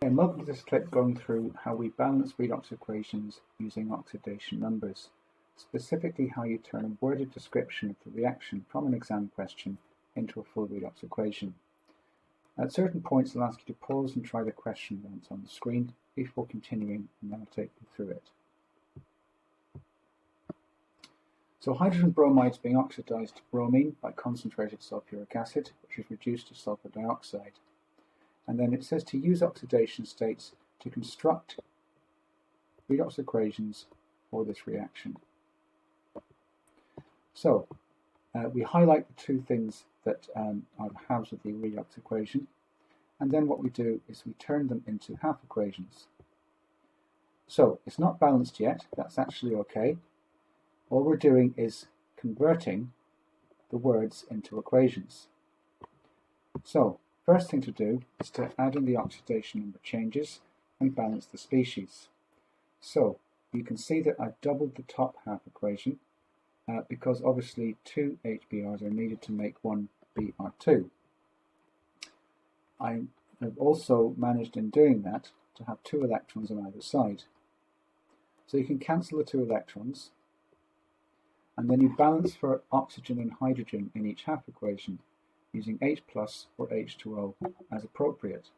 And welcome to this clip going through how we balance redox equations using oxidation numbers, specifically how you turn a worded description of the reaction from an exam question into a full redox equation. At certain points I'll ask you to pause and try the question once on the screen before continuing, and then I'll take you through it. So hydrogen bromide is being oxidized to bromine by concentrated sulfuric acid, which is reduced to sulfur dioxide. And then it says to use oxidation states to construct redox equations for this reaction. So we highlight the two things that are the halves of the redox equation, and then what we do is we turn them into half equations. So it's not balanced yet, that's actually okay. All we're doing is converting the words into equations. So first thing to do is to add in the oxidation number changes and balance the species. So you can see that I've doubled the top half equation because obviously two HBRs are needed to make one Br2. I have also managed in doing that to have two electrons on either side. So you can cancel the two electrons, and then you balance for oxygen and hydrogen in each half equation, using H plus or H2O as appropriate.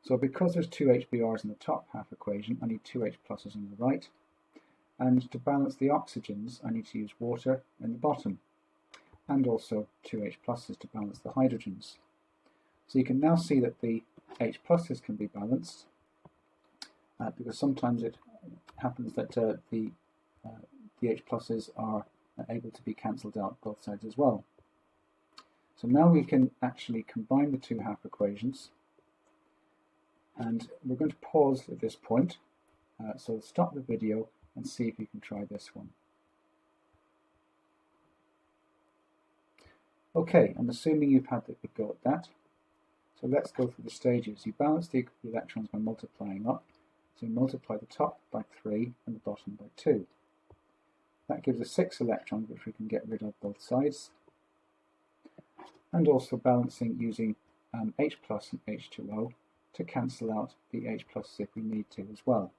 So because there's two HBRs in the top half equation, I need two H pluses on the right, and to balance the oxygens I need to use water in the bottom, and also two H pluses to balance the hydrogens. So you can now see that the H pluses can be balanced, because sometimes it happens that the H pluses are able to be cancelled out both sides as well. So now we can actually combine the two half equations, and we're going to pause at this point, so stop the video and see if you can try this one. Okay, I'm assuming you've had a go at that, so let's go through the stages. You balance the electrons by multiplying up, so you multiply the top by 3 and the bottom by 2. That gives us 6 electrons, which we can get rid of both sides, and also balancing using H plus and H2O to cancel out the H plus if we need to as well.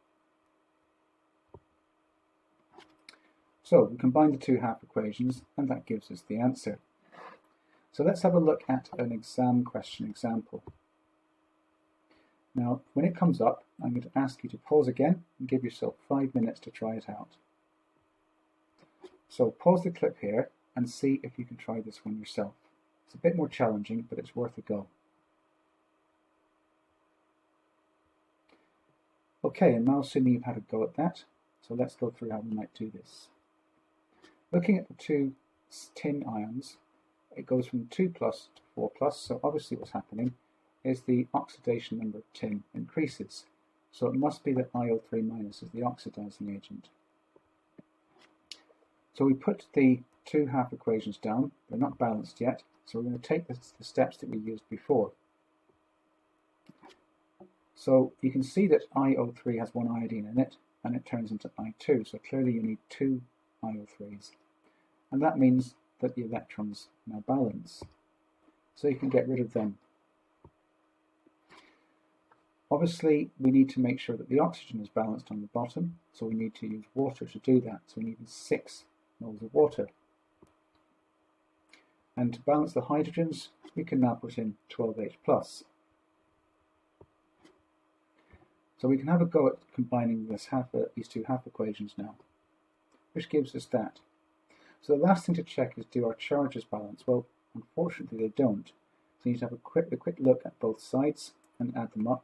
So we combine the two half equations and that gives us the answer. So let's have a look at an exam question example. Now when it comes up, I'm going to ask you to pause again and give yourself 5 minutes to try it out. So pause the clip here and see if you can try this one yourself. It's a bit more challenging, but it's worth a go. Okay, and now assuming you've had a go at that, so let's go through how we might do this. Looking at the two tin ions, it goes from 2 plus to 4 plus, so obviously what's happening is the oxidation number of tin increases. So it must be that IO3 minus is the oxidizing agent. So we put the two half equations down, they're not balanced yet, so we're going to take the steps that we used before. So you can see that IO3 has one iodine in it, and it turns into I2, so clearly you need two IO3s. And that means that the electrons now balance. So you can get rid of them. Obviously, we need to make sure that the oxygen is balanced on the bottom, so we need to use water to do that. So we need 6 moles of water. And to balance the hydrogens, we can now put in 12H plus. So we can have a go at combining these two half equations now, which gives us that. So the last thing to check is, do our charges balance? Well, unfortunately they don't. So you need to have a quick look at both sides and add them up.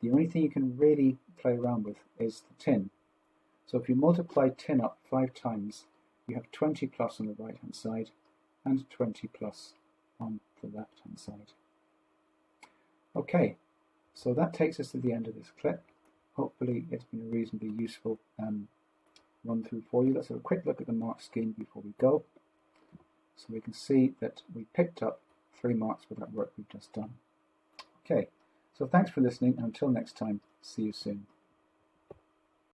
The only thing you can really play around with is the tin. So if you multiply tin up 5 times, you have 20 plus on the right hand side and 20 plus on the left hand side. Okay, so that takes us to the end of this clip. Hopefully it's been a reasonably useful run through for you. Let's have a quick look at the mark scheme before we go. So we can see that we picked up 3 marks for that work we've just done. Okay, so thanks for listening, and until next time, see you soon.